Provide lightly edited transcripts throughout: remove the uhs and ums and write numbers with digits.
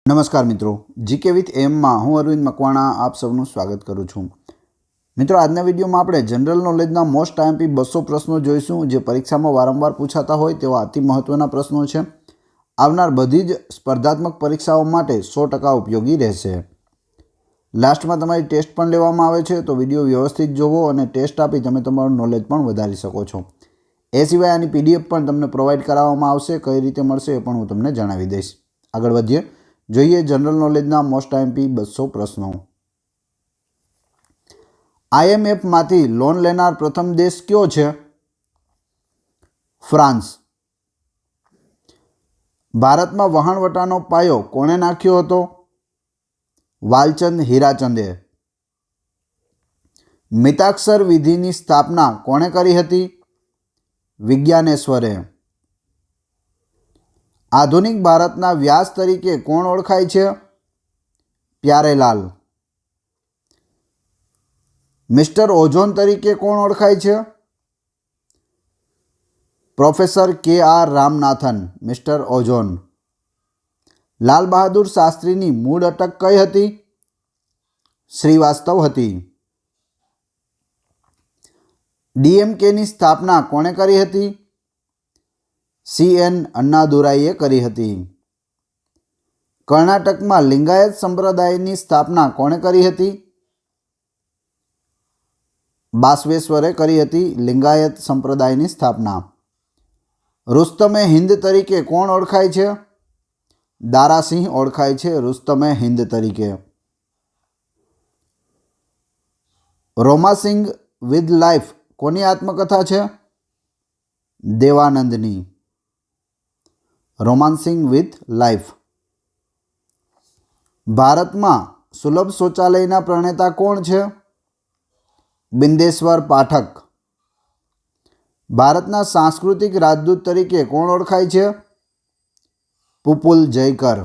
નમસ્કાર મિત્રો, GK with એમમાં હું અરવિંદ મકવાણા આપ સૌનું સ્વાગત કરું છું। મિત્રો, આજના વિડીયોમાં આપણે જનરલ નોલેજના મોસ્ટ આઈએમપી 200 પ્રશ્નો જોઈશું, જે પરીક્ષામાં વારંવાર પૂછાતા હોય તેવા અતિ મહત્વના પ્રશ્નો છે। આવનાર બધી જ સ્પર્ધાત્મક પરીક્ષાઓ માટે 100% ઉપયોગી રહેશે। લાસ્ટમાં તમારી ટેસ્ટ પણ લેવામાં આવે છે, તો વિડીયો વ્યવસ્થિત જોવો અને ટેસ્ટ આપી તમે તમારું નોલેજ પણ વધારી શકો છો। એ સિવાય આની પીડીએફ પણ તમને પ્રોવાઈડ કરાવવામાં આવશે। કઈ રીતે મળશે એ પણ હું તમને જણાવી દઈશ। આગળ વધીએ, જોઈએ જનરલ નોલેજના મોસ્ટ આઈએમપી 200 પ્રશ્નો। આઈએમએફમાંથી લોન લેનાર પ્રથમ દેશ કયો છે? ફ્રાન્સ। ભારતમાં વહાણવટાનો પાયો કોણે નાખ્યો હતો? વાલચંદ હીરાચંદે। મિતાક્ષર વિધિની સ્થાપના કોણે કરી હતી? વિજ્ઞાનેશ્વરે। આધુનિક ભારતના વ્યાસ તરીકે કોણ ઓળખાય છે? પ્યારેલાલ। મિસ્ટર ઓઝોન તરીકે કોણ ઓળખાય છે? Professor K R. Ramanathan. Mister ozone. Lal Bahadur શાસ્ત્રીની મૂળ અટક કઈ હતી? શ્રીવાસ્તવ હતી। ડીએમકેની સ્થાપના કોણે કરી હતી? સી.એન. અન્નાદુરાઈએ કરી હતી। કર્ણાટકમાં લિંગાયત સંપ્રદાયની સ્થાપના કોણે કરી હતી? બાસવેશ્વરે કરી હતી લિંગાયત સંપ્રદાયની સ્થાપના। રુસ્તમે હિન્દ તરીકે કોણ ઓળખાય છે? દારાસિંહ ઓળખાય છે રુસ્તમે હિન્દ તરીકે। રોમાસિંગ વિથ લાઈફ કોની આત્મકથા છે? દેવાનંદની। રોમાન્સિંગ વિથ લાઈફ। ભારતમાં સુલભ શૌચાલયના પ્રણેતા કોણ છે? બિંદેશ્વર પાઠક। ભારતના સાંસ્કૃતિક રાજદૂત તરીકે કોણ ઓળખાય છે? પુપુલ જયકર।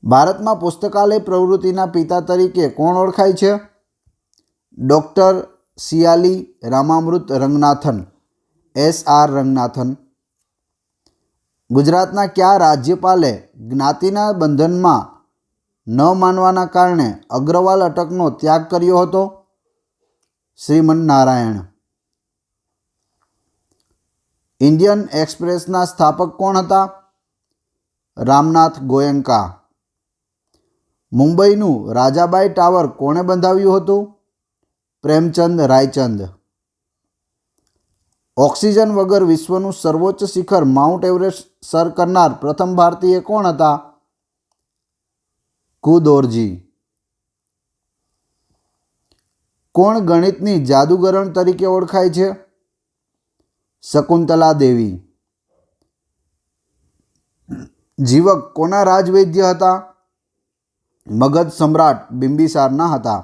ભારતમાં પુસ્તકાલય પ્રવૃત્તિના પિતા તરીકે કોણ ઓળખાય છે? ડૉક્ટર સિયાલી રામામૃત રંગનાથન, એસ.આર. રંગનાથન। ગુજરાતના કયા રાજ્યપાલે જ્ઞાતિના બંધનમાં ન માનવાના કારણે અગ્રવાલ અટકનો ત્યાગ કર્યો હતો? શ્રીમન નારાયણ। ઇન્ડિયન એક્સપ્રેસના સ્થાપક કોણ હતા? રામનાથ ગોયંકા। મુંબઈનું રાજાબાઈ ટાવર કોણે બંધાવ્યું હતું? પ્રેમચંદ રાયચંદ। ઓક્સિજન વગર વિશ્વનું સર્વોચ્ચ શિખર માઉન્ટ એવરેસ્ટ સર કરનાર પ્રથમ ભારતીય કોણ હતા? કુદોરજી। કોણ ગણિતની જાદુગરણ તરીકે ઓળખાય છે? શકુંતલા દેવી। જીવક કોના રાજવૈદ્ય હતા? મગધ સમ્રાટ બિંબિસારના હતા।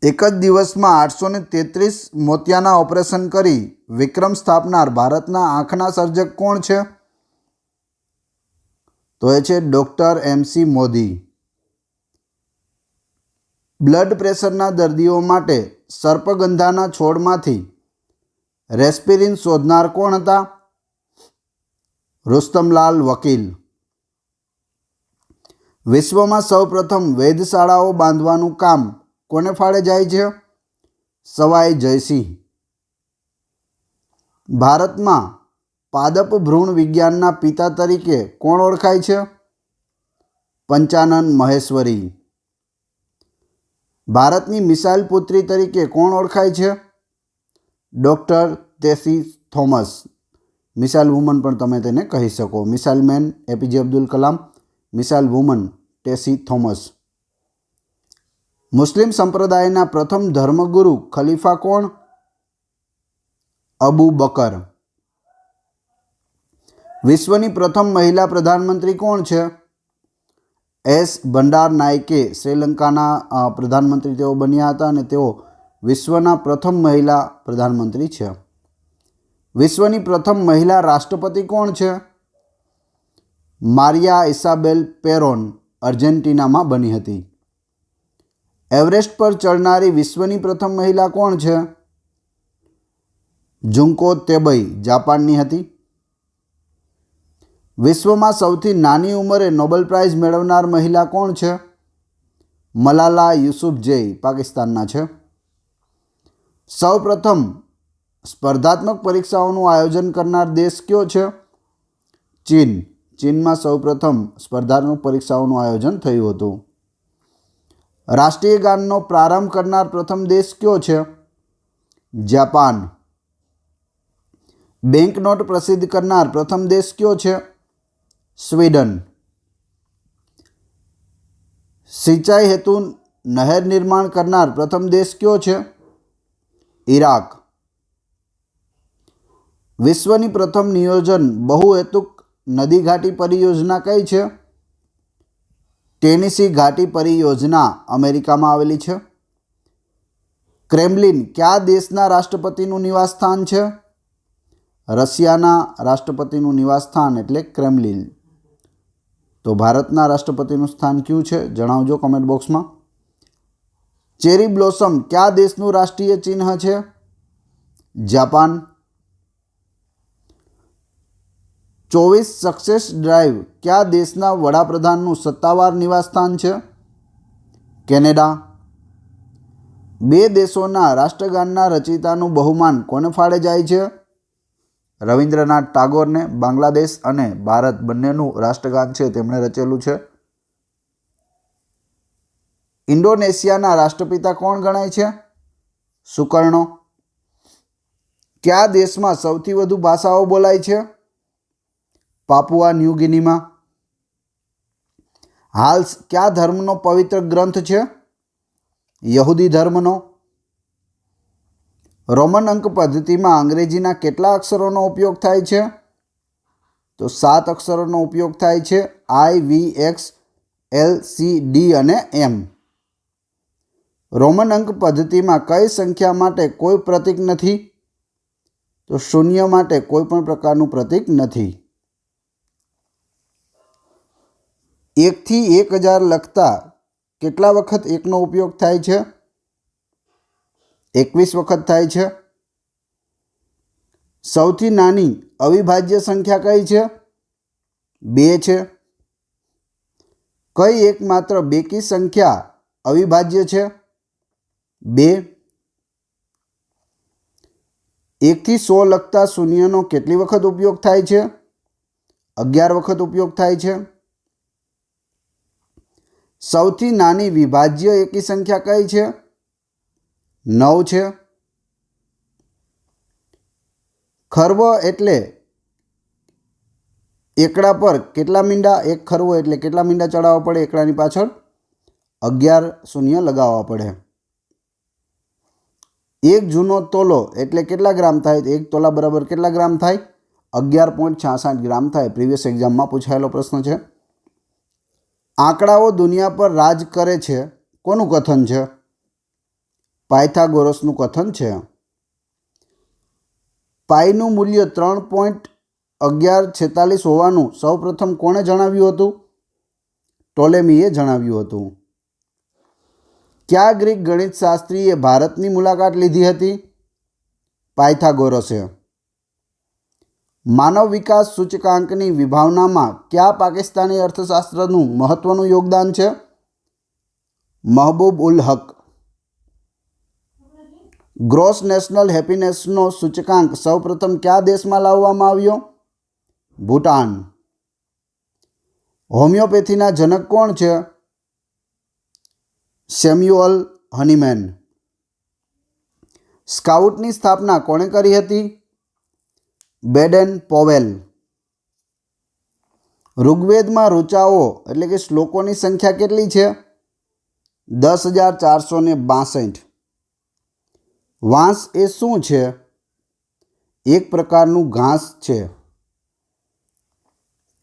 એક જ દિવસમાં 833 મોતિયાના ઓપરેશન કરી વિક્રમ સ્થાપનાર ભારતના આંખના સર્જક કોણ છે? તો એ છે ડૉક્ટર એમ.સી. મોદી। બ્લડ પ્રેશરના દર્દીઓ માટે સર્પગંધાના છોડમાંથી રેસ્પિરિન શોધનાર કોણ હતા? રુસ્તમલાલ વકીલ। વિશ્વમાં સૌપ્રથમ વેધશાળાઓ બાંધવાનું કામ કોને ફાળે જાય છે? સવાઈ જયસિંહ। ભારતમાં પાદપ ભ્રૂણ વિજ્ઞાનના પિતા તરીકે કોણ ઓળખાય છે? પંચાનન મહેશ્વરી। ભારતની મિસાઇલ પુત્રી તરીકે કોણ ઓળખાય છે? Doctor Tessy Thomas. Missile woman પણ તમે તેને કહી શકો। Missile man APJ Abdul Kalam, missile woman Tessy Thomas. Muslim સંપ્રદાયના પ્રથમ ધર્મગુરુ ખલીફા કોણ? અબુ બકર। વિશ્વની પ્રથમ મહિલા પ્રધાનમંત્રી કોણ છે? એસ ભંડાર નાયકે શ્રીલંકાના પ્રધાનમંત્રી તેઓ બન્યા હતા અને તેઓ વિશ્વના પ્રથમ મહિલા પ્રધાનમંત્રી છે। વિશ્વની પ્રથમ મહિલા રાષ્ટ્રપતિ કોણ છે? મારિયા ઇસાબેલ પેરોન અર્જેન્ટિનામાં બની હતી। એવરેસ્ટ પર ચડનારી વિશ્વની પ્રથમ મહિલા કોણ છે? જુન્કો તેબઈ જાપાનની હતી। વિશ્વમાં સૌથી નાની ઉંમરે નોબેલ પ્રાઇઝ મેળવનાર મહિલા કોણ છે? મલાલા યુસુફઝઈ પાકિસ્તાનના છે. સૌપ્રથમ સ્પર્ધાત્મક પરીક્ષાઓનું આયોજન કરનાર દેશ કયો છે? ચીન. ચીનમાં સૌપ્રથમ સ્પર્ધાત્મક પરીક્ષાઓનું આયોજન થયું હતું. રાષ્ટ્રીય ગાનનો પ્રારંભ કરનાર પ્રથમ દેશ કયો છે? જાપાન. બેંક નોટ પ્રસિદ્ધ કરનાર પ્રથમ દેશ કયો છે? સ્વીડન. સિંચાઈ હેતુ નહેર નિર્માણ કરનાર પ્રથમ દેશ કયો છે? ઇરાક. વિશ્વની પ્રથમ નિયોજન બહુહેતુક નદી ઘાટી પરિયોજના કઈ છે? ટેનેસી ઘાટી પરિયોજના અમેરિકામાં આવેલી છે. ક્રેમલિન કયા દેશના રાષ્ટ્રપતિનું નિવાસસ્થાન છે? રશિયાના રાષ્ટ્રપતિનું નિવાસસ્થાન એટલે ક્રેમલિન. તો ભારતના રાષ્ટ્રપતિનું સ્થાન કયું છે જણાવજો કમેન્ટ બોક્સમાં. ચેરી બ્લોસમ કયા દેશનું રાષ્ટ્રીય ચિહ્ન છે? જાપાન. 24 સક્સેસ ડ્રાઈવ કયા દેશના વડાપ્રધાનનું સત્તાવાર નિવાસસ્થાન છે? કેનેડા. બે દેશોના રાષ્ટ્રગાનના રચયિતાનું બહુમાન કોને ફાળે જાય છે? રવિન્દ્રનાથ ટાગોરને. બાંગ્લાદેશ અને ભારત બંનેનું રાષ્ટ્રગાન છે તેમણે રચેલું છે. ઇન્ડોનેશિયાના રાષ્ટ્રપિતા કોણ ગણાય છે? સુકર્ણો. કયા દેશમાં સૌથી વધુ ભાષાઓ બોલાય છે? પાપુઆ ન્યૂ ગિનીમાં. હાલ કયા ધર્મનો પવિત્ર ગ્રંથ છે? યહૂદી ધર્મનો. રોમન અંક પદ્ધતિમાં અંગ્રેજીના કેટલા અક્ષરોનો ઉપયોગ થાય છે? તો 7 અક્ષરોનો ઉપયોગ થાય છે. IVXLCD અને M. રોમન અંક પદ્ધતિમાં કઈ સંખ્યા માટે કોઈ પ્રતીક નથી? તો શૂન્ય માટે કોઈ પણ પ્રકારનું પ્રતીક નથી. 1 થી 1000 લખતા કેટલા વખત 1નો ઉપયોગ થાય છે? 21 વખત થાય છે. સૌથી નાની અવિભાજ્ય સંખ્યા કઈ છે? 2 છે. કઈ એકમાત્ર બેકી સંખ્યા અવિભાજ્ય છે? 2. 1 થી 100 લખતા શૂન્યનો કેટલી વખત ઉપયોગ થાય છે? 11 વખત ઉપયોગ થાય છે. સૌથી નાની વિભાજ્ય એકી સંખ્યા કઈ છે? 9 છે. ખર્વ એટલે એકડા પર કેટલા મીંડા? એક ખરવો એટલે કેટલા મીંડા ચડાવવા પડે? એકડાની પાછળ 11 શૂન્ય લગાવવા પડે. 1 જૂનો તોલો એટલે કેટલા ગ્રામ થાય? 1 તોલા બરાબર કેટલા ગ્રામ થાય? 11.66 ગ્રામ થાય. પ્રીવિયસ એક્ઝામમાં પૂછાયેલો પ્રશ્ન છે. આંકડાઓ દુનિયા પર રાજ કરે છે કોનું કથન છે? પાયથાગોરસનું કથન છે. પાઈનું મૂલ્ય 3.1146 હોવાનું સૌપ્રથમ કોણે જણાવ્યું હતું? ટોલેમીએ જણાવ્યું હતું. કયા ગ્રીક ગણિતશાસ્ત્રીએ ભારતની મુલાકાત લીધી હતી? પાયથાગોરસે. માનવ વિકાસ સૂચકાંકની વિભાવનામાં કયા પાકિસ્તાની અર્થશાસ્ત્રનું મહત્વનું યોગદાન છે? મહબૂબ ઉલ હક. ગ્રોસ નેશનલ હેપીનેસનો સૂચકાંક સૌપ્રથમ કયા દેશમાં લાવવામાં આવ્યો? ભૂટાન. હોમિયોપેથીના જનક કોણ છે? સેમ્યુઅલ હનીમેન. સ્કાઉટની સ્થાપના કોણે કરી હતી? બેડન પોવેલ. ઋગ્વેદમાં ઋચાઓ એટલે કે શ્લોકોની સંખ્યા કેટલી છે? 10,462. વાંસ એ શું છે? એક પ્રકારનું ઘાસ છે.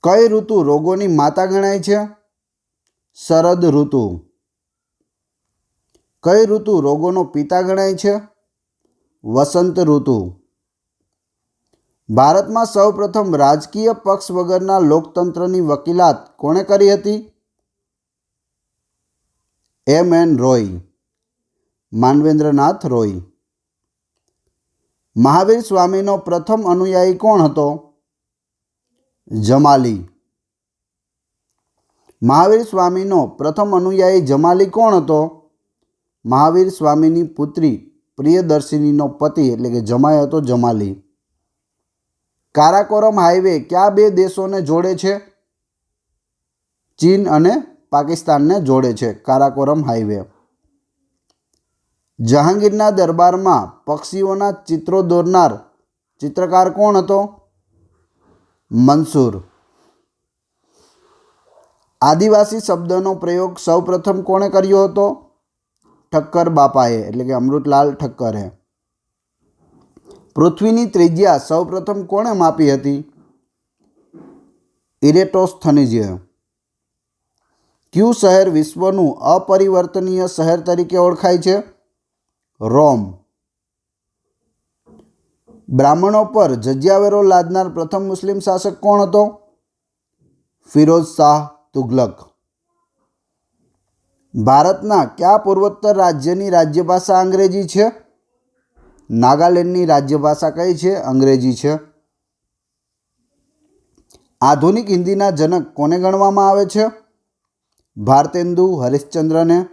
કઈ ઋતુ રોગોની માતા ગણાય છે? શરદ ઋતુ. કઈ ઋતુ રોગોનો પિતા ગણાય છે? વસંત ઋતુ. ભારતમાં સૌપ્રથમ રાજકીય પક્ષ વગરના લોકતંત્રની વકીલાત કોણે કરી હતી? M.N. રોય. માનવેન્દ્રનાથ રોય. મહાવીર સ્વામીનો પ્રથમ અનુયાયી કોણ હતો? જમાલી. મહાવીર સ્વામીનો પ્રથમ અનુયાયી જમાલી કોણ હતો? મહાવીર સ્વામીની પુત્રી પ્રિયદર્શિનીનો પતિ એટલે કે જમાઈ હતો જમાલી. કારાકોરમ હાઈવે કયા બે દેશોને જોડે છે? ચીન અને પાકિસ્તાનને જોડે છે કારાકોરમ હાઈવે. જહાંગીરના દરબારમાં પક્ષીઓના ચિત્રો દોરનાર ચિત્રકાર કોણ હતો? મંસૂર. આદિવાસી શબ્દનો પ્રયોગ સૌપ્રથમ કોણે કર્યો હતો? ઠક્કર બાપાએ એટલે કે અમૃતલાલ ઠક્કરે. પૃથ્વીની ત્રિજ્યા સૌપ્રથમ કોણે માપી હતી? ઇરેટોસ્થનીઝે. કયું શહેર વિશ્વનું અપરિવર્તનીય શહેર તરીકે ઓળખાય છે? રોમ. બ્રાહ્મણો પર જજિયાવેરો લાદનાર પ્રથમ મુસ્લિમ શાસક કોણ હતો? ફિરોઝ શાહ તુગલક. ભારતના કયા પૂર્વોત્તર રાજ્યની રાજ્યભાષા અંગ્રેજી છે? નાગાલેન્ડની રાજ્યભાષા કઈ છે? અંગ્રેજી છે. આધુનિક હિન્દીના જનક કોને ગણવામાં આવે છે? ભારતેન્દુ હરિશ્ચંદ્રને.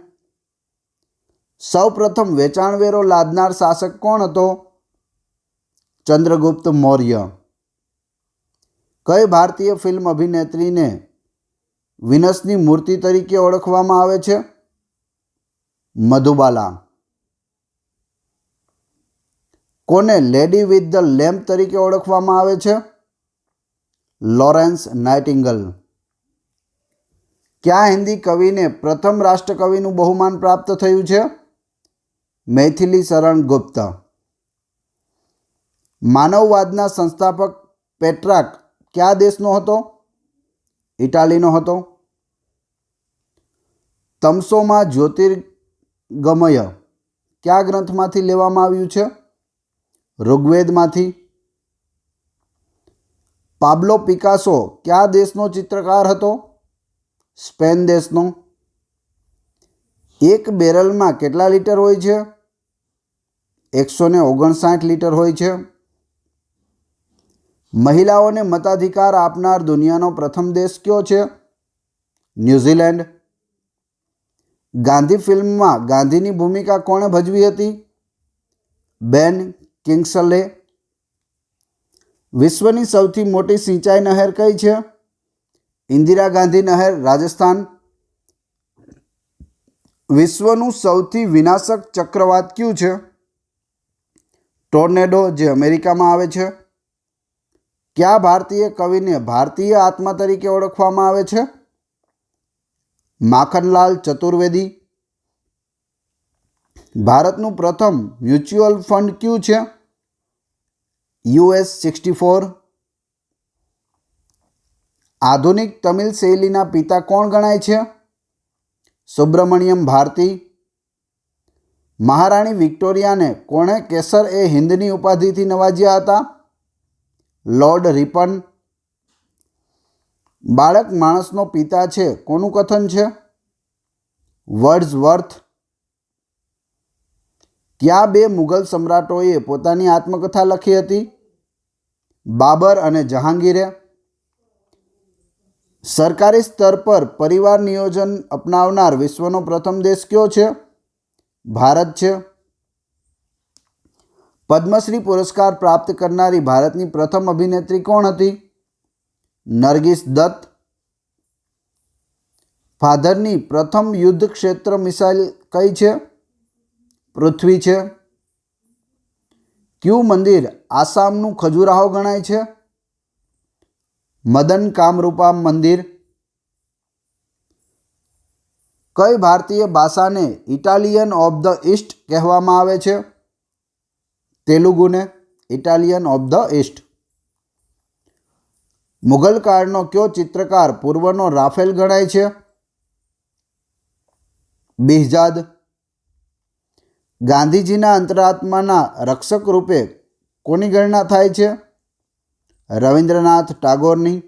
સૌપ્રથમ વેચાણવેરો લાદનાર શાસક કોણ હતો? ચંદ્રગુપ્ત મૌર્ય. કઈ ભારતીય ફિલ્મ અભિનેત્રીને વિનસની મૂર્તિ તરીકે ઓળખવામાં આવે છે? મધુબાલા. કોને લેડી વિથ ધ લેમ્પ તરીકે ઓળખવામાં આવે છે? લોરેન્સ નાઇટિંગેલ. કયા હિન્દી કવિને પ્રથમ રાષ્ટ્રકવિનું બહુમાન પ્રાપ્ત થયું છે? મૈથિલી શરણ ગુપ્ત. માનવવાદના સંસ્થાપક પેટ્રાક કયા દેશનો હતો? ઇટાલીનો હતો. તમસોમાં જ્યોતિર્ગમય કયા ગ્રંથમાંથી લેવામાં આવ્યું છે? ઋગ્વેદમાંથી. પાબ્લો પિકાસો કયા દેશનો ચિત્રકાર હતો? સ્પેન દેશનો. એક બેરલમાં કેટલા લીટર હોય છે? 159 લીટર હોય છે. મહિલાઓને મતાધિકાર આપનાર દુનિયાનો પ્રથમ દેશ કયો છે? ન્યૂઝીલેન્ડ. ગાંધી ફિલ્મમાં ગાંધીની ભૂમિકા કોણે ભજવી હતી? બેન કિંગ્સલે. વિશ્વની સૌથી મોટી સિંચાઈ નહેર કઈ છે? ઇન્દિરા ગાંધી નહેર, રાજસ્થાન. વિશ્વનું સૌથી વિનાશક ચક્રવાત કયું છે? ટોર્નેડો, જે અમેરિકામાં આવે છે. કયા ભારતીય કવિને ભારતીય આત્મા તરીકે ઓળખવામાં આવે છે? માખનલાલ ચતુર્વેદી. ભારતનું પ્રથમ મ્યુચ્યુઅલ ફંડ કયું છે? US 64. આધુનિક તમિલ શૈલીના પિતા કોણ ગણાય છે? સુબ્રમણ્યમ ભારતી. મહારાણી વિક્ટોરિયાને કોણે કેસર એ હિન્દની ઉપાધિથી નવાજ્યા હતા? Lord Ripon. બાળક માણસનો પિતા છે કોનું કથન છે? વર્ડ્સવર્થ. કયા બે મુઘલ સમ્રાટોએ પોતાની આત્મકથા લખી હતી? બાબર અને જહાંગીરે. સરકારી સ્તર પર પરિવાર નિયોજન અપનાવનાર વિશ્વનો પ્રથમ દેશ કયો છે? ભારત છે. પદ્મશ્રી પુરસ્કાર પ્રાપ્ત કરનારી ભારતની પ્રથમ અભિનેત્રી કોણ હતી? નરગિસ દત્ત. ફાધરની પ્રથમ યુદ્ધ ક્ષેત્ર મિસાઇલ કઈ છે? પૃથ્વી છે. કયું મંદિર આસામનું ખજુરાહો ગણાય છે? મદન કામરૂપા મંદિર. કઈ ભારતીય ભાષાને ઇટાલિયન ઓફ ધ ઈસ્ટ કહેવામાં આવે છે? તેલુગુને. Italian of the East. Mughal કાળનો કયો ચિત્રકાર પૂર્વનો રાફેલ ગણાય છે? બિહજાદ. ગાંધીજીના અંતરાત્માના રક્ષક રૂપે કોની ગણના થાય છે? રવિન્દ્રનાથ ટાગોરની.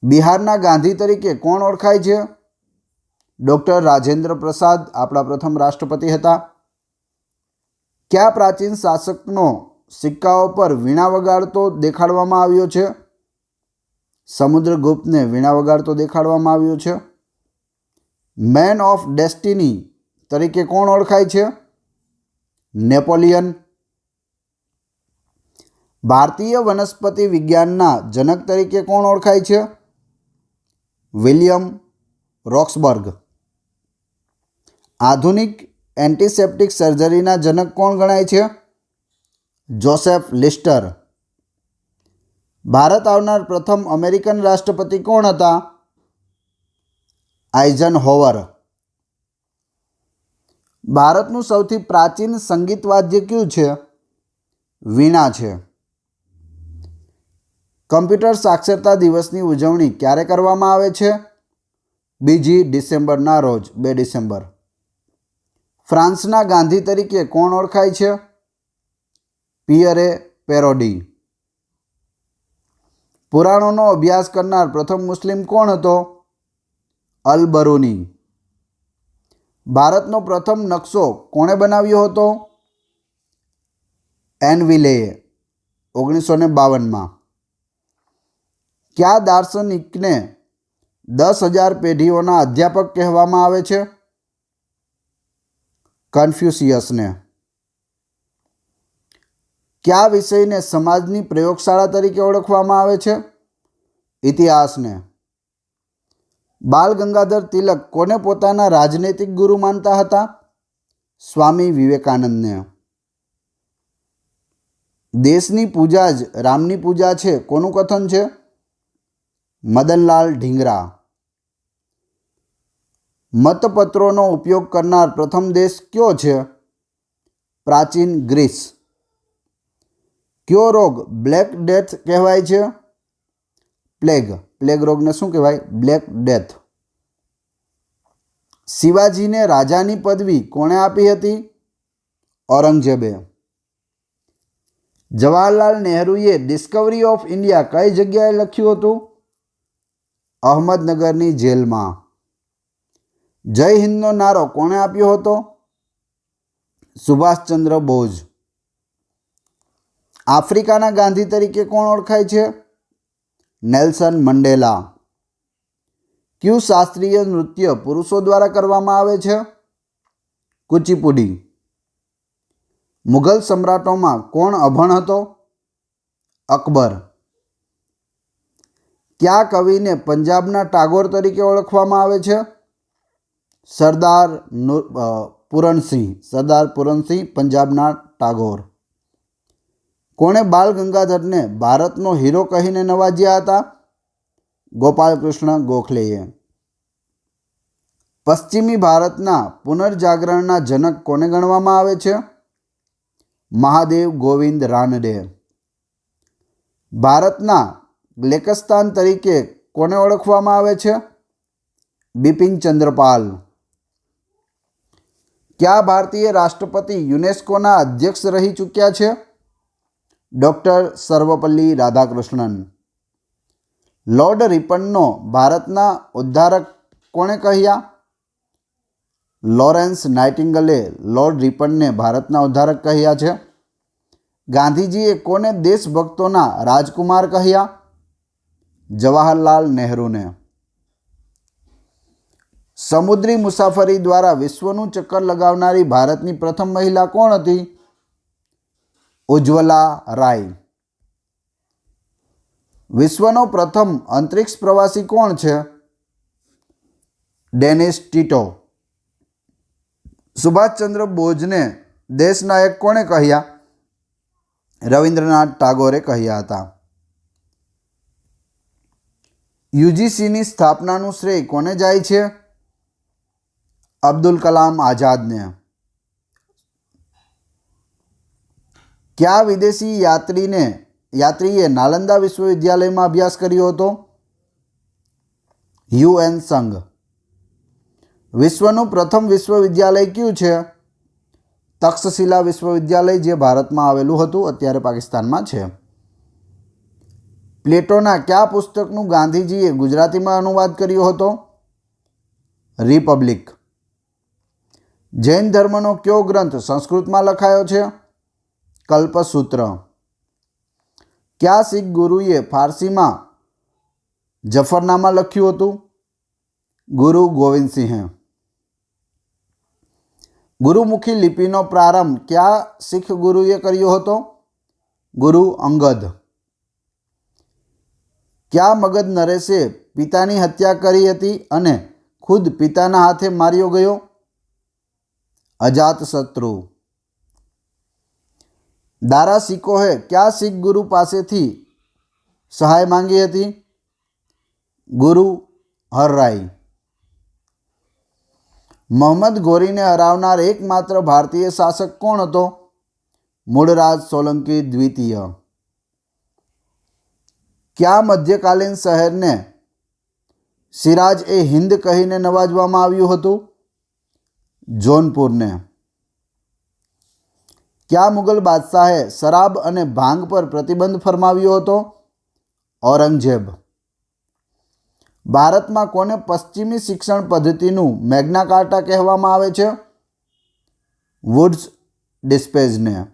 બિહારના ગાંધી તરીકે કોણ ઓળખાય છે? ડૉક્ટર રાજેન્દ્ર પ્રસાદ, આપણા પ્રથમ રાષ્ટ્રપતિ હતા. કયા પ્રાચીન શાસકનો સિક્કાઓ પર વીણા વગાડતો દેખાડવામાં આવ્યો છે? સમુદ્રગુપ્તને વીણા વગાડતો દેખાડવામાં આવ્યો છે? મેન ઓફ ડેસ્ટિની તરીકે કોણ ઓળખાય છે? નેપોલિયન. ભારતીય વનસ્પતિ વિજ્ઞાનના જનક તરીકે કોણ ઓળખાય છે? વિલિયમ રોક્સબર્ગ. આધુનિક એન્ટિસેપ્ટિક સર્જરીના જનક કોણ ગણાય છે? જોસેફ લિસ્ટર. ભારત આવનાર પ્રથમ અમેરિકન રાષ્ટ્રપતિ કોણ હતા? આઇઝનહોવર. ભારતનું સૌથી પ્રાચીન સંગીત વાદ્ય કયું છે? વીણા છે. કમ્પ્યુટર સાક્ષરતા દિવસની ઉજવણી ક્યારે કરવામાં આવે છે? 2 ડિસેમ્બરના રોજ, 2 ડિસેમ્બર. ફ્રાન્સના ગાંધી તરીકે કોણ ઓળખાય છે? પિયરે પેરોડી. પુરાણોનો અભ્યાસ કરનાર પ્રથમ મુસ્લિમ કોણ હતો? અલ બરૂની. ભારતનો પ્રથમ નકશો કોણે બનાવ્યો હતો? એનવિલેએ, 1952માં. કયા દાર્શનિકને 10,000 પેઢીઓના અધ્યાપક કહેવામાં આવે છે? કન્ફ્યુશિયસને. કયા વિષયને સમાજની પ્રયોગશાળા તરીકે ઓળખવામાં આવે છે? ઇતિહાસને. બાલ ગંગાધર તિલક કોને પોતાના રાજનૈતિક ગુરુ માનતા હતા? સ્વામી વિવેકાનંદને. દેશની પૂજા જ રામની પૂજા છે કોનું કથન છે? મદનલાલ ઢીંગરા. મતપત્રોનો ઉપયોગ કરનાર પ્રથમ દેશ કયો છે? પ્રાચીન ગ્રીસ. કયો રોગ બ્લેક ડેથ કહેવાય છે? પ્લેગ. પ્લેગ રોગને શું કહેવાય? Black death. શિવાજીને રાજાની પદવી કોણે આપી હતી? ઔરંગઝેબે. જવાહરલાલ નહેરુએ ડિસ્કવરી ઓફ ઇન્ડિયા કઈ જગ્યાએ લખ્યું હતું? અહમદનગરની જેલમાં. જય હિન્દનો નારો કોણે આપ્યો હતો? સુભાષચંદ્ર બોઝ. આફ્રિકાના ગાંધી તરીકે કોણ ઓળખાય છે? Nelson Mandela. કયું શાસ્ત્રીય નૃત્ય પુરુષો દ્વારા કરવામાં આવે છે? કુચીપુડી. મુઘલ સમ્રાટોમાં કોણ અભણ હતો? અકબર. કયા કવિને પંજાબના ટાગોર તરીકે ઓળખવામાં આવે છે? સરદાર પૂરનસિંહ. સરદાર પૂરનસિંહ પંજાબના ટાગોર. કોણે બાલ ગંગાધરને ભારતનો હીરો કહીને નવાજ્યા હતા? ગોપાલકૃષ્ણ ગોખલેએ. પશ્ચિમી ભારતના પુનર્જાગરણના જનક કોને ગણવામાં આવે છે? મહાદેવ ગોવિંદ રાનડે. ભારતના ગ્લેકસ્તાન તરીકે કોને ઓળખવામાં આવે છે? બિપિન ચંદ્રપાલ. કયા ભારતીય રાષ્ટ્રપતિ યુનેસ્કોના અધ્યક્ષ રહી ચૂક્યા છે? ડૉક્ટર સર્વપલ્લી રાધાકૃષ્ણન. લોર્ડ રિપનનો ભારતના ઉદ્ધારક કોણે કહ્યા? લોરેન્સ નાઇટિંગલે લોર્ડ રિપનને ભારતના ઉદ્ધારક કહ્યા છે. ગાંધીજીએ કોને દેશભક્તોના રાજકુમાર કહ્યા? જવાહરલાલ નહેરુને. સમુદ્રી મુસાફરી દ્વારા વિશ્વનું ચક્કર લગાવનારી ભારતની પ્રથમ મહિલા કોણ હતી? ઉજ્જવલા રાય. વિશ્વનો પ્રથમ અંતરિક્ષ પ્રવાસી કોણ છે? ડેનિસ ટીટો. સુભાષચંદ્ર બોઝને દેશનાયક કોણે કહ્યા? રવિન્દ્રનાથ ટાગોરે કહ્યા હતા. યુજીસીની સ્થાપનાનું શ્રેય કોને જાય છે? અબ્દુલ કલામ આઝાદને. કયા વિદેશી યાત્રીએ નાલંદા વિશ્વવિદ્યાલયમાં અભ્યાસ કર્યો હતો? યુએન સંઘ. વિશ્વનું પ્રથમ વિશ્વવિદ્યાલય કયું છે? તક્ષશિલા વિશ્વવિદ્યાલય, જે ભારતમાં આવેલું હતું, અત્યારે પાકિસ્તાનમાં છે. પ્લેટોના કયા પુસ્તકનું ગાંધીજીએ ગુજરાતીમાં અનુવાદ કર્યો હતો? રિપબ્લિક. જૈન ધર્મનો કયો ગ્રંથ સંસ્કૃતમાં લખાયો છે? કલ્પસૂત્ર. કયા શીખ ગુરુએ ફારસીમાં જફરનામા લખ્યું હતું? ગુરુ ગોવિંદસિંહે. ગુરુમુખી લિપિનો પ્રારંભ કયા શીખ ગુરુએ કર્યો હતો? ગુરુ અંગદ. કયા મગધ નરેશે પિતાની હત્યા કરી હતી અને ખુદ પિતાના હાથે માર્યો ગયો? અજાતશત્રુ. દારા શિકોહે કયા શીખ ગુરુ પાસેથી સહાય માંગી હતી? ગુરુ હરરાય. મોહમ્મદ ગોરીને હરાવનાર એકમાત્ર ભારતીય શાસક કોણ હતો? મૂળરાજ સોલંકી દ્વિતીય. કયા મધ્યકાલીન શહેરને સિરાજ એ હિન્દ કહીને નવાજવામાં આવ્યું હતું? જોનપુરને. કયા મુગલ બાદશાહે શરાબ અને ભાંગ પર પ્રતિબંધ ફરમાવ્યો હતો? ઔરંગઝેબ. ભારતમાં કોને પશ્ચિમી શિક્ષણ પદ્ધતિનું મેગ્ના કાર્ટા કહેવામાં આવે છે? વુડ્સ ડિસ્પેઝને.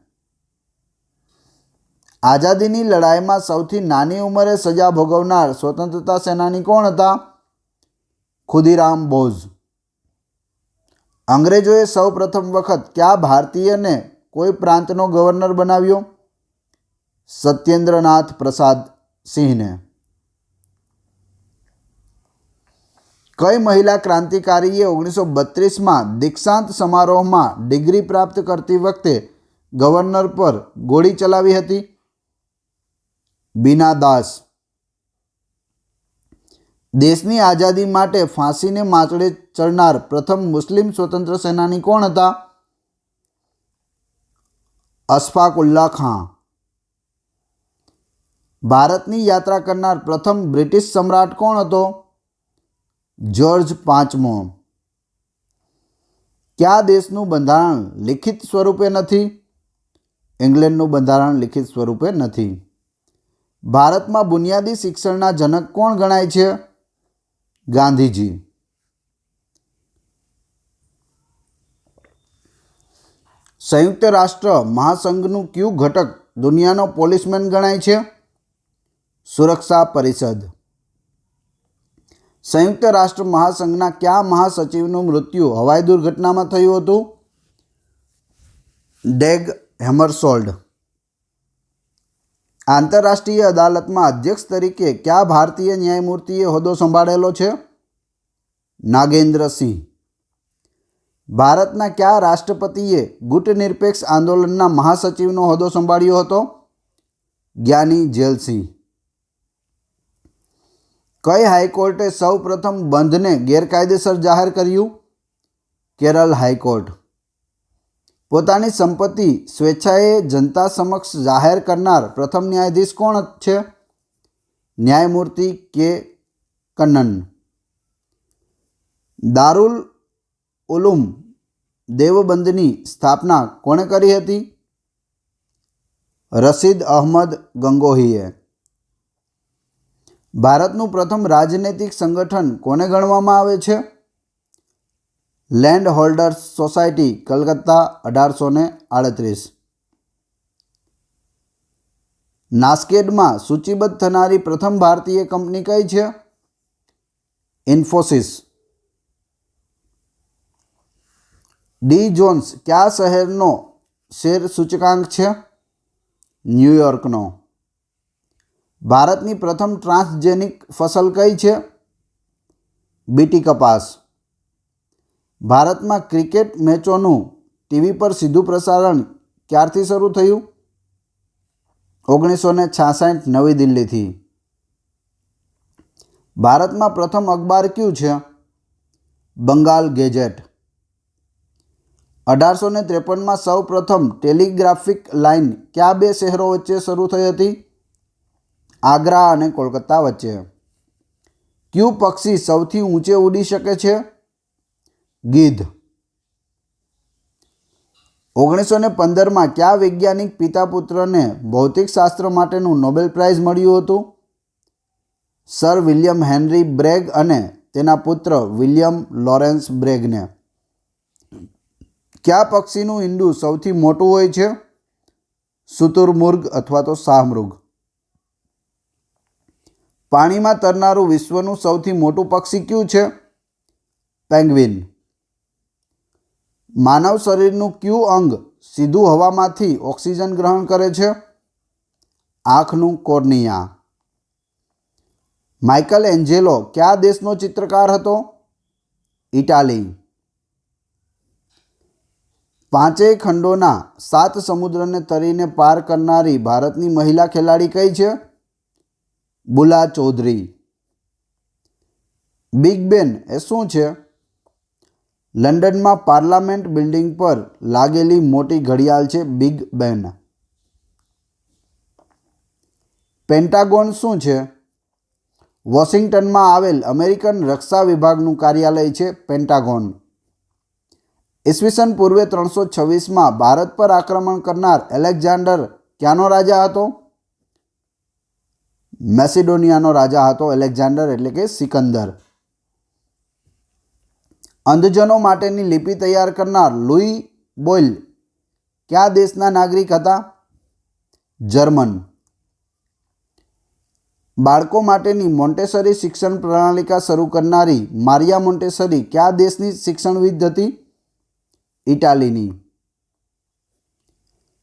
આઝાદીની લડાઈમાં સૌથી નાની ઉંમરે સજા ભોગવનાર સ્વતંત્રતા સેનાની કોણ હતા? ખુદીરામ બોઝ. અંગ્રેજોએ સૌ પ્રથમ વખત કયા ભારતીયને કોઈ પ્રાંતનો ગવર્નર બનાવ્યો? સત્યેન્દ્રનાથ પ્રસાદ સિંહને. કઈ મહિલા ક્રાંતિકારીએ 1932માં દીક્ષાંત સમારોહમાં ડિગ્રી પ્રાપ્ત કરતી વખતે ગવર્નર પર ગોળી ચલાવી હતી? બીના દાસ. દેશની આઝાદી માટે ફાંસીને માચડે ચડનાર પ્રથમ મુસ્લિમ સ્વતંત્ર સેનાની કોણ હતા? અશફાકુલ્લા ખાં. ભારતની યાત્રા કરનાર પ્રથમ બ્રિટિશ સમ્રાટ કોણ હતો? જ્યોર્જ પાંચમો. કયા દેશનું બંધારણ લિખિત સ્વરૂપે નથી? ઇંગ્લેન્ડનું બંધારણ લિખિત સ્વરૂપે નથી. ભારતમાં બુનિયાદી શિક્ષણના જનક કોણ ગણાય છે? ગાંધીજી. સંયુક્ત રાષ્ટ્ર મહાસંઘનું કયું ઘટક દુનિયાનો પોલીસમેન ગણાય છે? સુરક્ષા પરિષદ. સંયુક્ત રાષ્ટ્ર મહાસંઘના કયા મહાસચિવનું મૃત્યુ હવાઈ દુર્ઘટનામાં થયું હતું? ડેગ હેમરશોલ્ડ. આંતરરાષ્ટ્રીય અદાલતમાં અધ્યક્ષ તરીકે કયા ભારતીય ન્યાયમૂર્તિએ હોદ્દો સંભાળેલો છે? નાગેન્દ્ર સિંહ. ભારતના કયા રાષ્ટ્રપતિએ ગુટનિરપેક્ષ આંદોલનના મહાસચિવનો હોદ્દો સંભાળ્યો હતો? જ્ઞાની જેલસિંહ. કઈ હાઈકોર્ટે સૌ પ્રથમ બંધને ગેરકાયદેસર જાહેર કર્યું? કેરળ હાઈકોર્ટ. પોતાની સંપત્તિ સ્વેચ્છાએ જનતા સમક્ષ જાહેર કરનાર પ્રથમ ન્યાયાધીશ કોણ છે? ન્યાયમૂર્તિ કે કન્નન. દારુલ ઉલુમ દેવબંધની સ્થાપના કોણે કરી હતી? રશીદ અહમદ ગંગોહીએ. ભારતનું પ્રથમ રાજનૈતિક સંગઠન કોને ગણવામાં આવે છે? Land holders society, Calcutta, 1838. નાસ્કેડમાં સૂચિબદ્ધ થનારી પ્રથમ ભારતીય કંપની કઈ છે? ઇન્ફોસિસ. ડી જોન્સ કયા શહેરનો શેર સૂચકાંક છે? ન્યૂયોર્કનો. ભારતની પ્રથમ ટ્રાન્સજેનિક ફસલ કઈ છે? બીટી કપાસ. ભારતમાં ક્રિકેટ મેચોનું ટીવી પર સીધું પ્રસારણ ક્યારથી શરૂ થયું? 1966 નવી દિલ્હીથી. ભારતમાં પ્રથમ અખબાર કયું છે? બંગાળ ગેજેટ. 1853માં સૌ પ્રથમ ટેલિગ્રાફિક લાઇન કયા બે શહેરો વચ્ચે શરૂ થઈ હતી? આગ્રા અને કોલકાતા વચ્ચે. કયું પક્ષી સૌથી ઊંચે ઉડી શકે છે? ગીધ. 1915માં કયા વૈજ્ઞાનિક પિતા પુત્રને ભૌતિકશાસ્ત્ર માટેનું નોબેલ પ્રાઇઝ મળ્યું હતું? સર વિલિયમ હેનરી બ્રેગ અને તેના પુત્ર વિલિયમ લોરેન્સ બ્રેગને. કયા પક્ષીનું ઈંડું સૌથી મોટું હોય છે? શુતુરમુર્ગ અથવા તો શાહમૃગ. પાણીમાં તરનારું વિશ્વનું સૌથી મોટું પક્ષી કયું છે? પેંગ્વિન. માનવ શરીરનું કયું અંગ સીધું હવામાંથી ઓક્સિજન ગ્રહણ કરે છે? આંખનું કોર્નિયા. માઇકલ એન્જેલો કયા દેશનો ચિત્રકાર હતો? ઇટાલી. પાંચેય ખંડોના 7 સમુદ્રને તરીને પાર કરનારી ભારતની મહિલા ખેલાડી કઈ છે? બુલા ચૌધરી. બિગ બેન એ શું છે? લંડનમાં પાર્લામેન્ટ બિલ્ડિંગ પર લાગેલી મોટી ઘડિયાળ છે બિગ બેન. પેન્ટાગોન શું છે? વોશિંગ્ટનમાં આવેલ અમેરિકન રક્ષા વિભાગનું કાર્યાલય છે પેન્ટાગોન. ઈસવીસન પૂર્વે 326માં ભારત પર આક્રમણ કરનાર એલેક્ઝાન્ડર ક્યાંનો રાજા હતો? મેસિડોનિયાનો રાજા હતો એલેક્ઝાન્ડર એટલે કે સિકંદર. અંધજનો માટેની લિપિ તૈયાર કરનાર લુઈ બોયલ કયા દેશના નાગરિક હતા? જર્મન. બાળકો માટેની મોન્ટેસરી શિક્ષણ પ્રણાલિકા શરૂ કરનારી મારિયા મોન્ટેસરી કયા દેશની શિક્ષણવિદ હતી? ઇટાલીની.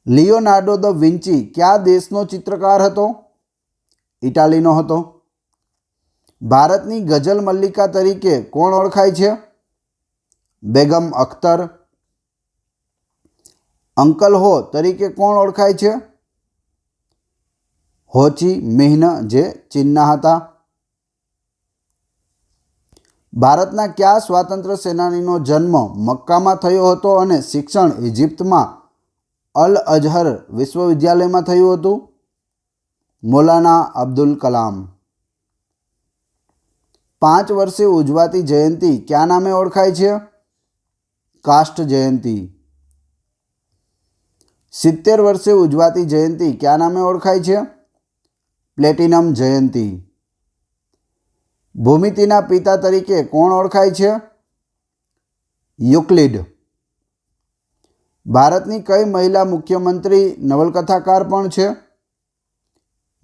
લિયોનાર્ડો દ વિન્ચી કયા દેશનો ચિત્રકાર હતો? ઇટાલીનો હતો. ભારતની ગઝલ મલ્લિકા તરીકે કોણ ઓળખાય છે? બેગમ અખ્તર. અંકલ હો તરીકે કોણ ઓળખાય છે? હો ચી મિન્હ જે ચીનના હતા. ભારતના કયા સ્વાતંત્ર્ય સેનાનીનો જન્મ મક્કામાં થયો હતો અને શિક્ષણ ઇજિપ્તમાં અલ અઝહર વિશ્વવિદ્યાલયમાં થયું હતું? મૌલાના અબ્દુલ કલામ. 5 વર્ષે ઉજવાતી જયંતિ કયા નામે ઓળખાય છે? કાષ્ઠ જયંતિ. 70 વર્ષે ઉજવાતી જયંતિ કયા નામે ઓળખાય છે? પ્લેટિનમ જયંતિ. ભૂમિતિના પિતા તરીકે કોણ ઓળખાય છે? યુક્લિડ. ભારતની કઈ મહિલા મુખ્યમંત્રી નવલકથાકાર પણ છે?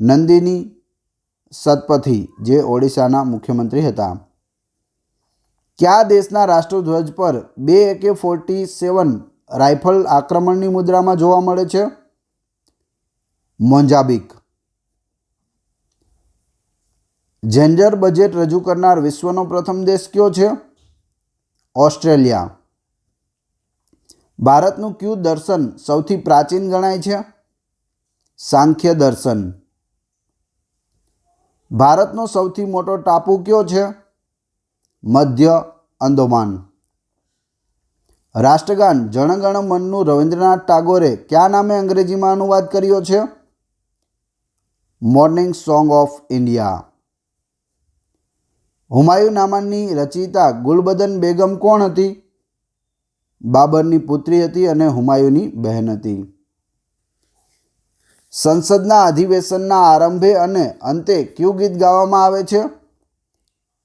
નંદિની સતપથી જે ઓડિશાના મુખ્યમંત્રી હતા. કયા દેશના રાષ્ટ્રધ્વજ પર 2 AK-47 રાઇફલ આક્રમણની મુદ્રામાં જોવા મળે છે? મોઝામ્બિક. જેન્ડર બજેટ રજૂ કરનાર વિશ્વનો પ્રથમ દેશ કયો છે? ઓસ્ટ્રેલિયા. ભારતનું કયું દર્શન સૌથી પ્રાચીન ગણાય છે? સાંખ્ય દર્શન. ભારતનો સૌથી મોટો ટાપુ કયો છે? મધ્ય અંદમાન. રાષ્ટ્રગાન જન ગણ મનનું રવિન્દ્રનાથ ટાગોરે કયા નામે અંગ્રેજીમાં અનુવાદ કર્યો છે? Morning song of India. હુમાયુનામાની રચયિતા ગુલબદન બેગમ કોણ હતી? બાબરની પુત્રી હતી અને હુમાયુની બહેન હતી. સંસદના અધિવેશનના આરંભે અને અંતે કયું ગીત ગાવામાં આવે છે?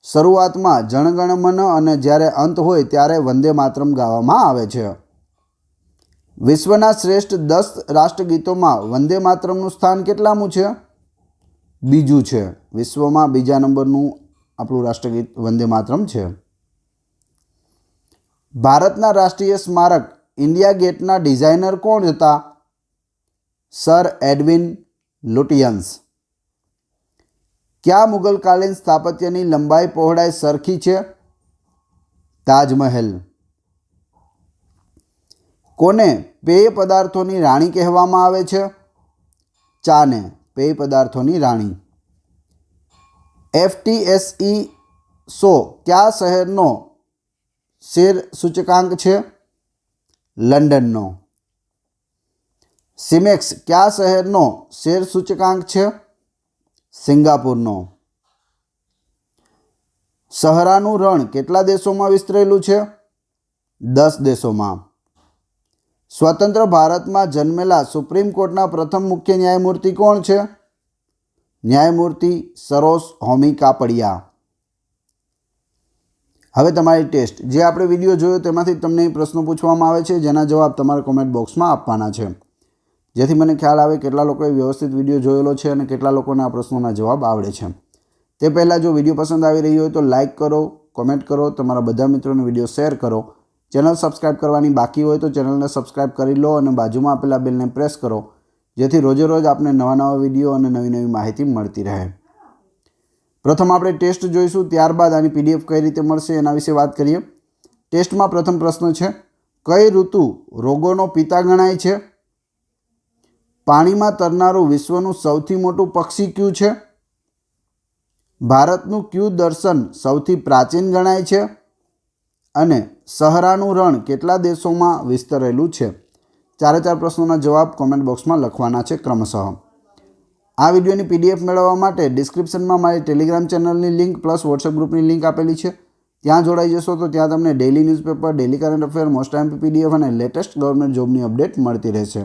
શરૂઆતમાં જનગણ મન અને જ્યારે અંત હોય ત્યારે વંદે માતરમ ગાવામાં આવે છે. વિશ્વના શ્રેષ્ઠ 10 રાષ્ટ્રગીતોમાં વંદે માતરમનું સ્થાન કેટલામું છે? બીજું છે. વિશ્વમાં બીજા નંબરનું આપણું રાષ્ટ્રગીત વંદે માતરમ છે. ભારતના રાષ્ટ્રીય સ્મારક ઇન્ડિયા ગેટના ડિઝાઇનર કોણ હતા? Sir Edwin Lutyens. કયા મુગલકાલીન સ્થાપત્યની લંબાઈ પહોળાઈ સરખી છે? તાજમહેલ. કોને પેય પદાર્થોની રાણી કહેવામાં આવે છે? ચાને પેય પદાર્થોની રાણી. FTSE 100 કયા શહેરનો શેર સૂચકાંક છે? લંડનનો. સિમેક્સ કયા શહેરનો શેર સૂચકાંક છે? સિંગાપુરનો. સહરાનું રણ કેટલા દેશોમાં વિસ્તરેલું છે? 10 દેશોમાં. સ્વતંત્ર ભારતમાં જન્મેલા સુપ્રીમ કોર્ટના પ્રથમ મુખ્ય ન્યાયમૂર્તિ કોણ છે? ન્યાયમૂર્તિ સરોજ હોમી કાપડિયા. હવે તમારી ટેસ્ટ. જે આપણે વિડીયો જોયો તેમાંથી તમને પ્રશ્નો પૂછવામાં આવે છે જેના જવાબ તમારે કોમેન્ટ બોક્સમાં આપવાના છે, જેથી મને ખ્યાલ આવે કેટલા લોકોએ વ્યવસ્થિત વિડીયો જોયેલો છે અને કેટલા લોકોને આ પ્રશ્નોના જવાબ આવડે છે. તે પહેલાં જો વિડીયો પસંદ આવી રહ્યો હોય તો લાઇક કરો, કોમેન્ટ કરો, તમારા બધા મિત્રોને વિડીયો શેર કરો. ચેનલ સબસ્ક્રાઈબ કરવાની બાકી હોય તો ચેનલને સબસ્ક્રાઈબ કરી લો અને બાજુમાં આપેલા બેલને પ્રેસ કરો, જેથી રોજે રોજ આપને નવા નવા વિડીયો અને નવી નવી માહિતી મળતી રહે. પ્રથમ આપણે ટેસ્ટ જોઈશું, ત્યારબાદ આની PDF કઈ રીતે મળશે એના વિશે વાત કરીએ. ટેસ્ટમાં પ્રથમ પ્રશ્ન છે, કઈ ઋતુ રોગોનો પિતા ગણાય છે? પાણીમાં તરનારું વિશ્વનું સૌથી મોટું પક્ષી કયું છે? ભારતનું કયું દર્શન સૌથી પ્રાચીન ગણાય છે? અને સહરાનું રણ કેટલા દેશોમાં વિસ્તરેલું છે? 4 પ્રશ્નોના જવાબ કોમેન્ટ બોક્સમાં લખવાના છે ક્રમશઃ. આ વિડીયોની PDF મેળવવા માટે ડિસ્ક્રિપ્શનમાં મારી ટેલિગ્રામ ચેનલની લિંક પ્લસ વોટ્સએપ ગ્રુપની લિંક આપેલી છે. ત્યાં જોડાઈ જશો તો ત્યાં તમને daily newspaper, daily current affair, most IMP PDF અને લેટેસ્ટ ગવર્મેન્ટ જોબની અપડેટ મળતી રહેશે.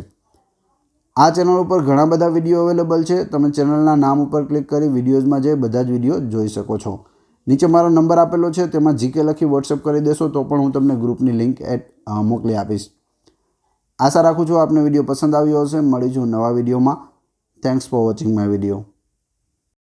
આ ચેનલ ઉપર ઘણા બધા વિડીયો અવેલેબલ છે. તમે ચેનલના નામ ઉપર ક્લિક કરી વિડીયોઝમાં જઈ બધા જ વિડીયો જોઈ શકો છો. નીચે મારો નંબર આપેલો છે, તેમાં GK લખી વોટ્સએપ કરી દેશો તો પણ હું તમને ગ્રુપની લિંક મોકલી આપીશ. આશા રાખું છું આપને વિડીયો પસંદ આવ્યો હશે. મળીશું નવા વિડીયોમાં. Thanks for watching my video.